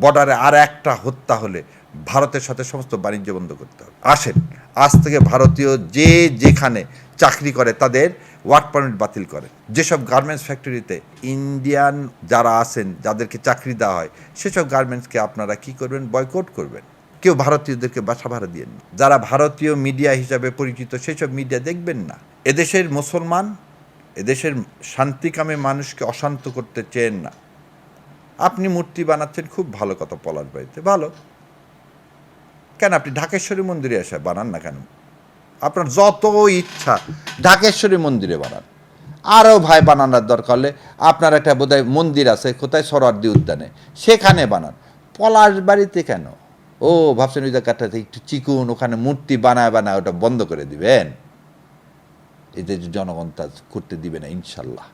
বর্ডারে আর একটা হত্যা হলে ভারতের সাথে সমস্ত বাণিজ্য বন্ধ করতে হবে। আসেন, আজ থেকে ভারতীয় যে যেখানে চাকরি করে তাদের ওয়ার্ক পারমিট বাতিল করেন। যেসব গার্মেন্টস ফ্যাক্টরিতে ইন্ডিয়ান যারা আছেন, যাদেরকে চাকরি দেওয়া হয়, সেসব গার্মেন্টসকে আপনারা কি করবেন? বয়কট করবেন। কেউ ভারতীয়দেরকে বাসা ভাড়া দিয়েন না। যারা ভারতীয় মিডিয়া হিসাবে পরিচিত সেসব মিডিয়া দেখবেন না। এদেশের মুসলমান, এদেশের শান্তিকামী মানুষকে অশান্ত করতে চেন না। আপনি মূর্তি বানাচ্ছেন, খুব ভালো কথা, পলাশবাড়িতে ভালো। কেন আপনি ঢাকেশ্বরী মন্দিরে এসে বানান না কেন? আপনার যত ইচ্ছা ঢাকেশ্বরী মন্দিরে বানান। আরও ভাই বানানোর দরকার হলে আপনার একটা বোধহয় মন্দির আছে কোথায়, সরোয়ার্দী উদ্যানে, সেখানে বানান। পলাশবাড়িতে কেন? ও ভাবছেন ওই জায়গাটাতে একটু চিকুন, ওখানে মূর্তি বানায় ওটা বন্ধ করে দিবেন? এদের জনগণ তা করতে দিবে না ইনশাল্লাহ।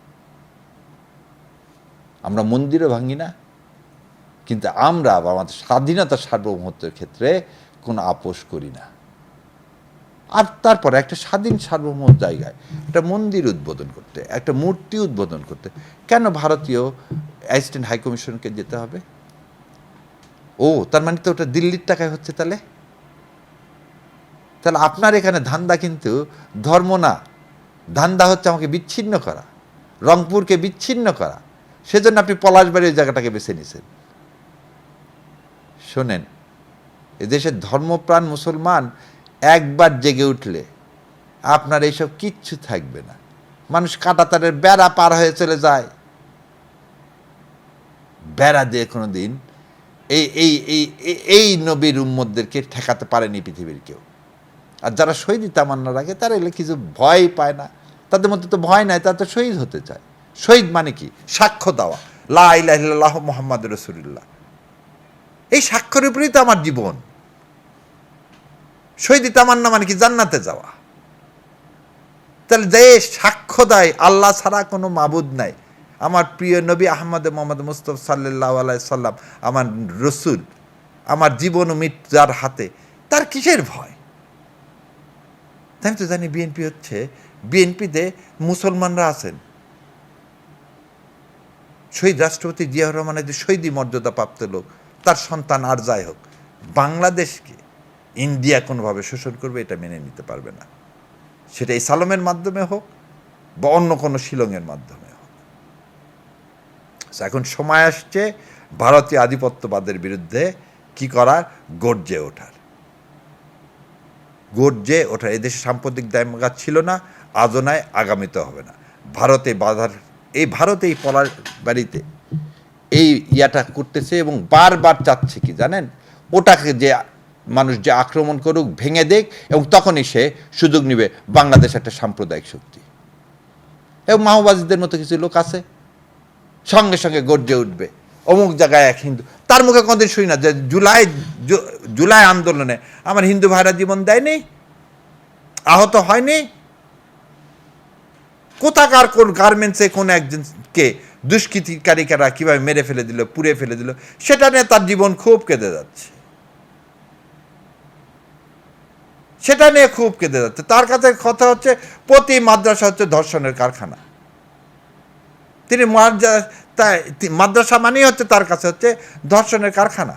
আমরা মন্দিরও ভাঙি না, কিন্তু আমরা আমাদের স্বাধীনতা সার্বভৌমত্বের ক্ষেত্রে কোনো আপোষ করি না। আর তারপরে একটা স্বাধীন সার্বভৌম জায়গায় একটা মন্দির উদ্বোধন করতে, একটা মূর্তি উদ্বোধন করতে কেন ভারতীয় অ্যাসিস্ট্যান্ট হাইকমিশনকে যেতে হবে? ও তার মানে তো ওটা দিল্লির টাকায় হচ্ছে। তাহলে আপনার এখানে ধান্দা কিন্তু ধর্ম না, ধান্দা হচ্ছে আমাকে বিচ্ছিন্ন করা, রংপুরকে বিচ্ছিন্ন করা। সেজন্য আপনি পলাশবাড়ির জায়গাটাকে বেছে নিছেন। শোনেন, এদেশের ধর্মপ্রাণ মুসলমান একবার জেগে উঠলে আপনার এইসব কিচ্ছু থাকবে না। মানুষ কাঁটাতারের বেড়া পার হয়ে চলে যায়, বেড়া দিয়ে কোনো দিন এই এই এই এই নবীর উম্মতদেরকে ঠেকাতে পারেনি পৃথিবীর কেউ। আর যারা শহীদ তামান্না রাখে তারা এলে কিছু ভয় পায় না, তাদের মধ্যে তো ভয় নাই, তারা তো শহীদ হতে চায়। শহীদ মানে কি? সাক্ষ্য দেওয়া, লা ইলাহা ইল্লাল্লাহু মুহাম্মাদুর রাসূলুল্লাহ। এই সাক্ষ্যের উপরেই তো আমার জীবন। শহীদ তামান্না মানে কি? জান্নাতে যাওয়া। তাহলে যে সাক্ষ্য দেয় আল্লাহ ছাড়া কোনো মাবুদ নাই, আমার প্রিয় নবী আহমদ মোহাম্মদ মুস্তফা সাল্লাল্লাহু আলাইহি সাল্লাম আমার রসুল, আমার জীবন ও মৃত্যু যার হাতে, তার কিসের ভয়? তাই তো জানি বিএনপি হচ্ছে, বিএনপিতে মুসলমানরা আছেন। শহীদ রাষ্ট্রপতি জিয়াউর রহমানের যে শহীদি মর্যাদা প্রাপ্ত লোক, তার সন্তান আর যাই হোক, বাংলাদেশকে ইন্ডিয়া কোনোভাবে শোষণ করবে এটা মেনে নিতে পারবে না। সেটা এই সালমের মাধ্যমে হোক বা অন্য কোনো শিলংয়ের মাধ্যমে হোক। এখন সময় আসছে ভারতীয় আধিপত্যবাদের বিরুদ্ধে কি করার? গর্জে ওঠার। এদেশে সাম্প্রতিক দায়মাঘাত ছিল না, আজও নাই, আগামীতে হবে না। ভারতে এই পলার বাড়িতে এই ইয়াটা করতেছে এবং বারবার চাচ্ছে কি জানেন? ওটাকে যে মানুষ যে আক্রমণ করুক, ভেঙে দেখ, এবং তখনই সে সুযোগ নিবে বাংলাদেশ একটা সাম্প্রদায়িক শক্তি। এবং মাওবাদীদের মতো কিছু লোক আছে, সঙ্গে সঙ্গে গর্জে উঠবে অমুক জায়গায় এক হিন্দু। তার মুখে কোনদিন শুনি না যে জুলাই আন্দোলনে আমার হিন্দু ভাইরা জীবন দেয়নি, আহত হয়নি। কোথাকার কোন গার্মেন্টসে কোন একজনকে দুষ্কৃতিকারীরা কীভাবে মেরে ফেলে দিল, পুড়ে ফেলে দিল, সেটা নিয়ে তার জীবন খুব কেঁদে যাচ্ছে। তার কাছে কথা হচ্ছে প্রতি মাদ্রাসা হচ্ছে ধর্ষণের কারখানা। তিনি মাদ্রাসা মানেই হচ্ছে তার কাছে হচ্ছে ধর্ষণের কারখানা।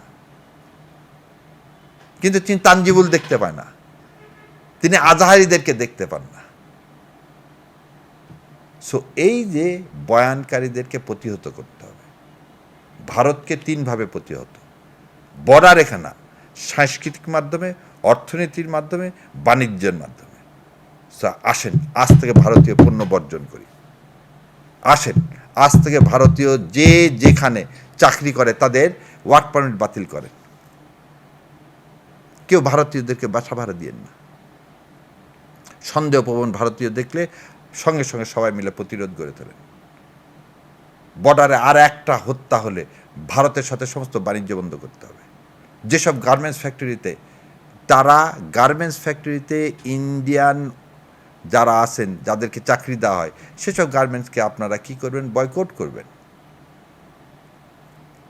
কিন্তু তিনি তানজিবুল দেখতে পায় না, তিনি আজাহারিদেরকে দেখতে পান না। সো এই যে বয়ানকারীদেরকে প্রতিহত করতে হবে, ভারতকে তিনভাবে প্রতিহত: বর্ডার রেখা না, সাংস্কৃতিক মাধ্যমে, অর্থনীতির মাধ্যমে, বাণিজ্যের মাধ্যমে। আসেন আজ থেকে ভারতীয় পণ্য বর্জন করি। আসেন আজ থেকে ভারতীয় যে যেখানে চাকরি করে তাদের ওয়ার্ক পারমিট বাতিল করেন। কেউ ভারতীয়দেরকে বাসা ভাড়া দিয়েন না। সন্দেহপ্রবণ ভারতীয় দেখলে সঙ্গে সঙ্গে সবাই মিলে প্রতিরোধ গড়ে তোলেন। বর্ডারে আর একটা হত্যা হলে ভারতের সাথে সমস্ত বাণিজ্য বন্ধ করতে হবে। যেসব গার্মেন্টস ফ্যাক্টরিতে ইন্ডিয়ান যারা আছেন, যাদেরকে চাকরি দেওয়া হয়, সেসব গার্মেন্টসকে আপনারা কি করবেন? বয়কট করবেন।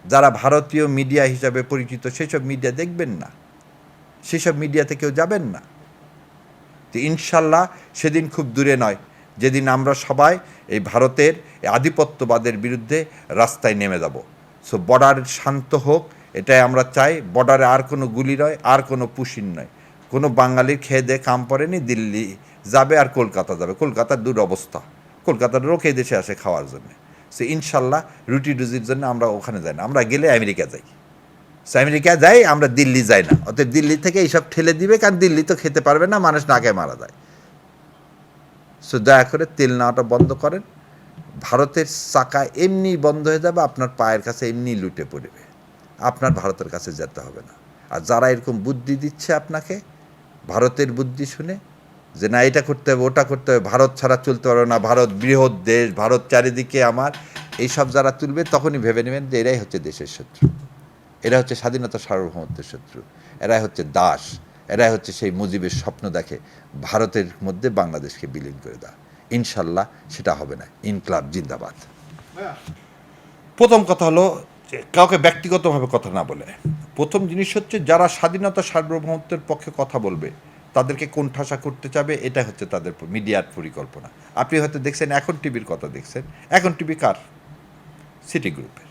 যারা ভারতীয় মিডিয়া হিসাবে পরিচিত সেসব মিডিয়া দেখবেন না, সেসব মিডিয়াতে কেউ যাবেন না। তো ইনশাল্লাহ সেদিন খুব দূরে নয় যেদিন আমরা সবাই এই ভারতের আধিপত্যবাদের বিরুদ্ধে রাস্তায় নেমে যাব। সো বর্ডার শান্ত হোক, এটাই আমরা চাই। বর্ডারে আর কোনো গুলি নয়, আর কোনো পুশিন নয়। কোনো বাঙালির খেয়ে দিয়ে কাম পড়েনি, দিল্লি যাবে আর কলকাতা যাবে। কলকাতার অবস্থা, কলকাতার লোক এই দেশে আসে খাওয়ার জন্য। সে ইনশাল্লাহ রুটি রুজির জন্য আমরা ওখানে যাই না, আমরা গেলে আমেরিকা যাই। সে আমেরিকা যাই, আমরা দিল্লি যাই না। অতএব দিল্লি থেকে এইসব ঠেলে দিবে, কারণ দিল্লি তো খেতে পারবে না, মানুষ না খেয়ে মারা যায়। সো দয়া করে তেল নেওয়াটা বন্ধ করেন। ভারতের চাকা এমনি বন্ধ হয়ে যাবে, আপনার পায়ের কাছে এমনি লুটে পড়বে, আপনার ভারতের কাছে যেতে হবে না। আর যারা এরকম বুদ্ধি দিচ্ছে আপনাকে, ভারতের বুদ্ধি শুনে যে না এটা করতে হবে, ওটা করতে হবে, ভারত ছাড়া চলতে পারবে না, ভারত বৃহৎ দেশ, ভারত চারিদিকে আমার, এইসব যারা তুলবে তখনই ভেবে নেবেন যে এরাই হচ্ছে দেশের শত্রু, এরা হচ্ছে স্বাধীনতা সার্বভৌমত্বের শত্রু, এরাই হচ্ছে দাস, এরাই হচ্ছে সেই মুজিবের স্বপ্ন দেখে ভারতের মধ্যে বাংলাদেশকে বিলীন করে দেওয়া। ইনশাল্লাহ সেটা হবে না। ইনকলাব জিন্দাবাদ। প্রথম কথা হলো যে কাউকে ব্যক্তিগতভাবে কথা না বলে। প্রথম জিনিস হচ্ছে যারা স্বাধীনতা সার্বভৌমত্বের পক্ষে কথা বলবে তাদেরকে কোণঠাসা করতে চাবে, এটা হচ্ছে তাদের মিডিয়ার পরিকল্পনা। আপনি হয়তো দেখছেন এখন টিভির কথা দেখছেন, এখন টিভি কার? সিটি গ্রুপের।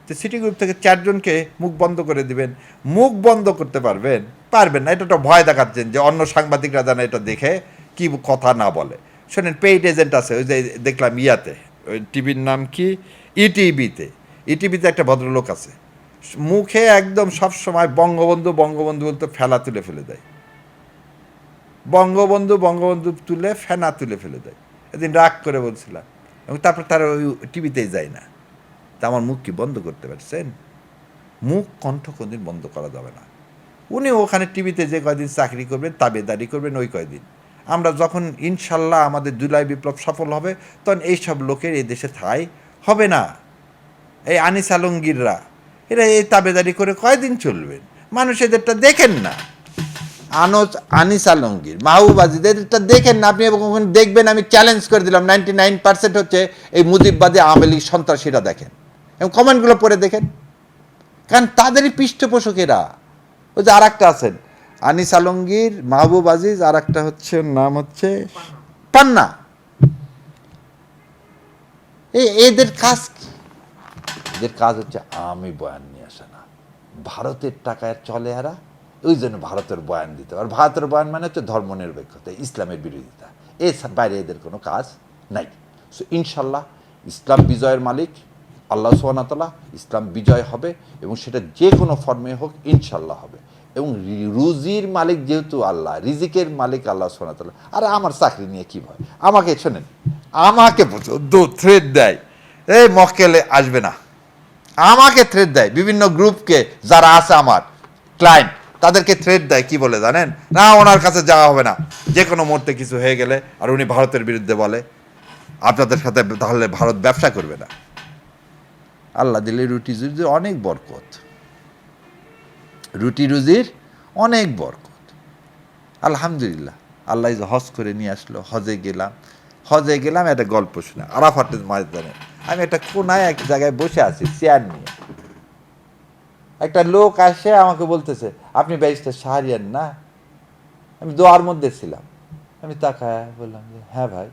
তো সিটি গ্রুপ থেকে 4 জনকে মুখ বন্ধ করে দিবেন, মুখ বন্ধ করতে পারবেন না। এটা তো ভয় দেখাচ্ছেন যে অন্য সাংবাদিকরা যেন এটা দেখে কি কথা না বলে। শোনেন, পেইড এজেন্ট আছে, ওই যে দেখলাম ইয়াতে, ওই টিভির নাম কি, ইটিভিতে একটা ভদ্রলোক আছে, মুখে একদম সব সময় বঙ্গবন্ধু বঙ্গবন্ধু বলতে ফেলা তুলে ফেলে দেয়, বঙ্গবন্ধু বঙ্গবন্ধু তুলে ফেনা তুলে ফেলে দেয়। এদিন রাগ করে বলছিলাম, এবং তারপর তারা ওই টিভিতেই যায় না। তা আমার মুখ কি বন্ধ করতে পারছেন? মুখ কণ্ঠ কোনদিন বন্ধ করা যাবে না। উনি ওখানে টিভিতে যে কয়দিন চাকরি করবেন, তাবেদারি করবেন ওই কয়দিন। আমরা যখন ইনশাল্লাহ আমাদের জুলাই বিপ্লব সফল হবে, তখন এইসব লোকের এই দেশে ঠাঁই হবে না। এই আনিস আলমগীররা এরা এই তাবেদারি করে কয়দিন চলবেন? মানুষ এদেরটা দেখেন না। আনিস আলমগীর, মাহবুব আজিজ, এদেরটা দেখেন না। আপনি কখন দেখবেন? আমি চ্যালেঞ্জ করে দিলাম, 99% হচ্ছে এই মুজিববাদী আওয়ামী লীগ সন্ত্রাসীরা দেখেন, এবং কমেন্টগুলো পড়ে দেখেন, কারণ তাদেরই পৃষ্ঠপোষকেরা। ওই যে আর একটা আছেন আনিস আলমগীর, মাহবুব আজিজ, আর একটা হচ্ছে নাম হচ্ছে পান্না। এদের কাজ কি? এদের কাজ হচ্ছে আমি বয়ান নিয়ে আসে না, ভারতের টাকায় চলে এরা, ওই জন্য ভারতের বয়ান দিতে। আর ভারতের বয়ান মানে হচ্ছে ধর্মনিরপেক্ষতা, ইসলামের বিরোধিতা, এর বাইরে এদের কোনো কাজ নাই। সো ইনশাল্লাহ ইসলাম বিজয়ের মালিক আল্লাহ সুবহানাহু ওয়া তাআলা, ইসলাম বিজয় হবে, এবং সেটা যে কোনো ফর্মে হোক ইনশাল্লাহ হবে। এবং রুজির মালিক যেহেতু আল্লাহ, রিজিকের মালিক আল্লাহ সুবহানাহু ওয়া তাআলা। আর আমার চাকরি নিয়ে কী ভয়? আমাকে শোনেন, আমাকে থ্রেট দেয়, এই মক্কেলে আসবে না, আমাকে থ্রেট দেয় বিভিন্ন গ্রুপকে, যারা আছে আমার ক্লায়েন্ট, তাদেরকে থ্রেট দেয়। কি বলে জানেন? না, ওনার কাছে যাওয়া হবে না, যে কোনো মুহূর্তে কিছু হয়ে গেলে। আর উনি ভারতের বিরুদ্ধে বলে, আপনাদের সাথে তাহলে ভারত ব্যবসা করবে না। আল্লাহ দিলে রুটি রুজির অনেক বরকত, রুটি রুজির অনেক বরকত। আলহামদুলিল্লাহ, আল্লাহ হজ করে নিয়ে আসলো। হজে গেলাম একটা গল্প শুনে, আরাফাতের ময়দানে আমি একটা কোনায় এক জায়গায় বসে আছি চেয়ার নিয়ে, একটা লোক আসে আমাকে বলতেছে, আপনি ব্যারিস্টার শাহরিয়ার না? আমি দোয়ার মধ্যে ছিলাম, আমি তাকায় বললাম যে হ্যাঁ ভাই।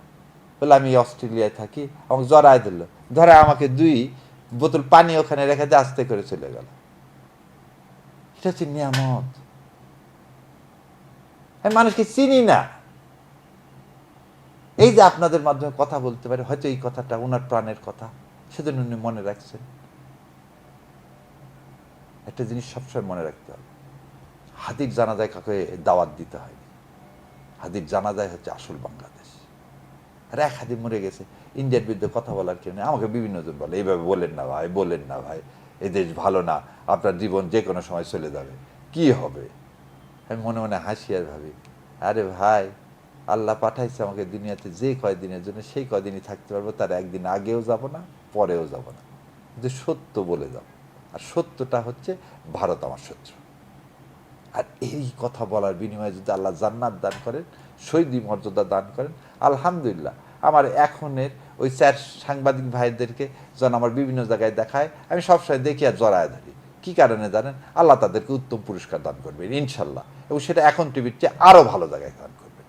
বলে আমি অস্ট্রেলিয়ায় থাকি। আমাকে জড়ায় দিল, ধরে আমাকে 2 বোতল পানি ওখানে রেখে দিয়ে আস্তে করে চলে গেল। এটা হচ্ছে নিয়ামত। আমি মানুষকে চিনি না, এই যে আপনাদের মাধ্যমে কথা বলতে পারে, হয়তো এই কথাটা ওনার প্রাণের কথা, সেজন্য উনি মনে রাখছেন। একটা জিনিস সবসময় মনে রাখতে হবে, হাদির জানাজায় কাউকে দাওয়াত দিতে হয়। হাদির জানাজায় হচ্ছে আসল বাংলাদেশ। আর এক হাদি মরে গেছে, ইন্ডিয়ার বিরুদ্ধে কথা বলার কেউ নেই। আমাকে বিভিন্ন জন বলে, এইভাবে বলেন না ভাই, এই দেশ ভালো না, আপনার জীবন যে কোনো সময় চলে যাবে, কি হবে? আমি মনে মনে হাসি আর ভাবি, আরে ভাই, আল্লাহ পাঠাইছে আমাকে দুনিয়াতে যে কয়দিনের জন্য, সেই কয়দিনই থাকতে পারবো, তার একদিন আগেও যাব না, পরেও যাব না, কিন্তু সত্য বলে যাব। আর সত্যটা হচ্ছে ভারত আমার শত্রু। আর এই কথা বলার বিনিময়ে যদি আল্লাহ জান্নাত দান করেন, শহীদি মর্যাদা দান করেন, আলহামদুলিল্লাহ। আমার এখনের ওই 4 সাংবাদিক ভাইদেরকে যেন আমার বিভিন্ন জায়গায় দেখায়, আমি সবসময় দেখি আর জড়ায় ধরি। কী কারণে জানেন? আল্লাহ তাদেরকে উত্তম পুরস্কার দান করবেন ইনশাল্লাহ, এবং সেটা এখন টিভির চেয়ে আরও ভালো জায়গায় দান করবেন।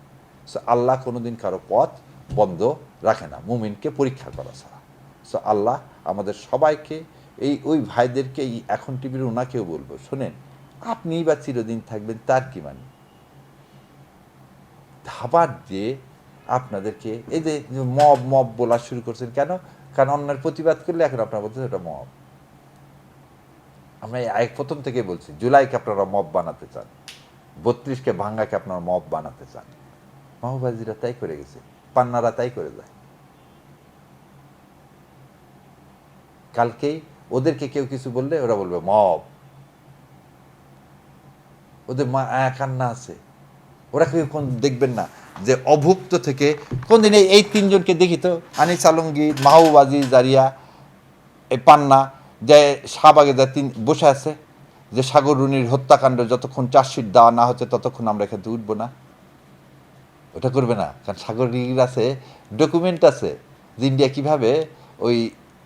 সো আল্লাহ কোনোদিন কারো পথ বন্ধ রাখে না, মুমিনকে পরীক্ষা করা ছাড়া। সো আল্লাহ আমাদের সবাইকে ওই ভাইদেরকে এখন টিভির ওনাকেও বলবো, শোনেন, আপনিই বা চিরদিন থাকবেন তার কি মানে? আবার যে আপনাদেরকে এই যে মব মব বলা শুরু করছেন কেন? কারণ অন্যের প্রতিবাদ করলে এখন আপনারা বলছেন এটা মব। আমরা এক প্রথম থেকে বলছি, জুলাইকে আপনারা মব বানাতে চান, 32কে ভাঙ্গাকে আপনারা মব বানাতে চান। মাওবাদীরা তাই করে গেছে, পান্নারা তাই করে যায়। কালকেই ওদেরকে কেউ কিছু বললে ওরা বলবে মব, ওদের মা কান্না আছে। ওরা কেউ কোন দেখবেন না যে অভুক্ত থেকে কোন দিন এই তিনজনকে দেখি তো, আনিস আলমগীর, মাহবুবাজি জারিয়া, এই পান্না, যে শাহবাগে যা বসে আছে, যে সাগর রুনির হত্যাকাণ্ড যতক্ষণ চার্জশিট দেওয়া না হচ্ছে ততক্ষণ আমরা এখান থেকে উঠবো না। ওটা করবে না, কারণ সাগর রিগির আছে, ডকুমেন্ট আছে যে ইন্ডিয়া কীভাবে ওই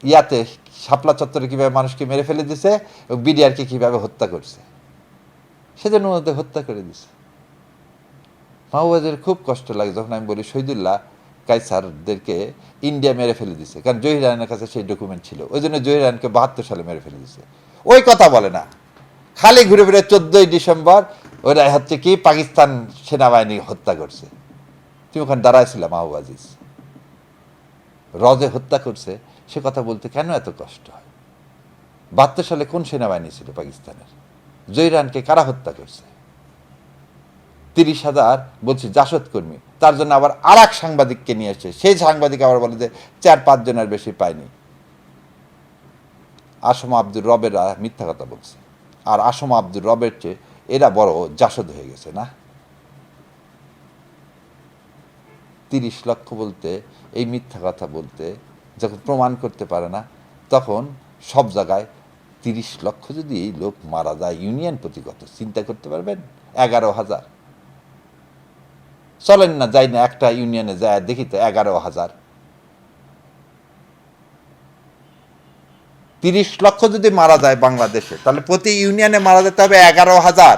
ইয়াতে শাপলা চত্বরে কীভাবে মানুষকে মেরে ফেলে দিছে, বিডিআরকে কীভাবে হত্যা করছে, সেজন্য ওদের হত্যা করে দিছে। মাওবাদের খুব কষ্ট লাগে যখন আমি বলি শহীদুল্লাহ কায়সারদেরকে ইন্ডিয়া মেরে ফেলে দিছে, কারণ জহির রায়নের কাছে সেই ডকুমেন্ট ছিল, ওই জন্য জহির রায়নকে 72 সালে মেরে ফেলে দিছে। ওই কথা বলে না, খালি ঘুরে ফিরে 14ই ডিসেম্বর ওরা হচ্ছে কি পাকিস্তান সেনাবাহিনী হত্যা করছে। তুমি ওখানে দাঁড়াইছিল মাহবুবাজিজ, রজে হত্যা করছে, সে কথা বলতে কেন এত কষ্ট হয়? 72 সালে কোন সেনাবাহিনী ছিল পাকিস্তানের? জহির রায়নকে কারা হত্যা করছে? 30,000 বলছি জাসদ কর্মী, তার জন্য আবার আর এক সাংবাদিককে নিয়ে এসছে, সেই সাংবাদিক আবার বলে যে 4-5 জনের বেশি পায়নি। আসম আব্দুর রবেরা মিথ্যা কথা বলছে, আর আসম আব্দুর রবের চেয়ে এরা বড় জাসদ হয়ে গেছে না। 30 লক্ষ বলতে, এই মিথ্যা কথা বলতে যখন প্রমাণ করতে পারে না, তখন সব জায়গায় 30 লক্ষ যদি এই লোক মারা যায়, ইউনিয়ন প্রতি কত চিন্তা করতে পারবেন? 11,000। চলেন না, যাই না একটা ইউনিয়নে যায় দেখি তো, 11,000। 30 লক্ষ যদি মারা যায় বাংলাদেশে, তাহলে প্রতি ইউনিয়নে মারা যেতে হবে 11,000।